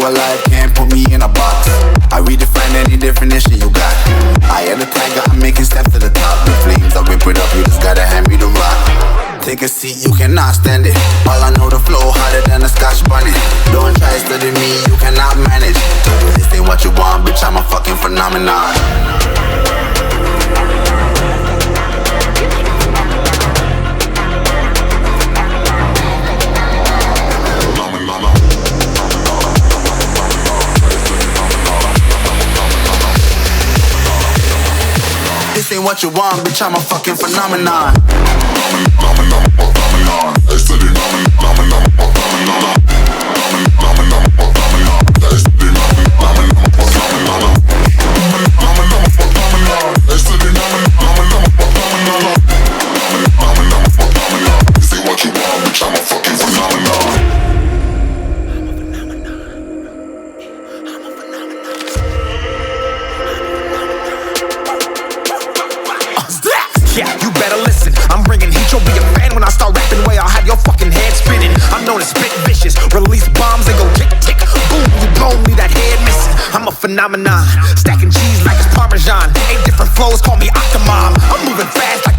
alive, can't put me in a box. I redefine any definition you got. I am the tiger, I'm making steps to the top. The flames, I whip it up, you just gotta hand me the rock. Take a seat, you cannot stand it. All I know, the flow harder than a Scotch bunny. Don't try study me, you cannot manage. This ain't what you want, bitch, I'm a fucking phenomenon. This ain't what you want, bitch, I'm a fucking phenomenon. Yeah, you better listen. I'm bringing heat, you'll be a fan when I start rapping. Way I'll have your fucking head spinning. I'm known as spit vicious, release bombs and go tick tick. Boom, you blow me that head missing. I'm a phenomenon, stacking cheese like it's Parmesan. 8 different flows, call me Octomom. I'm moving fast like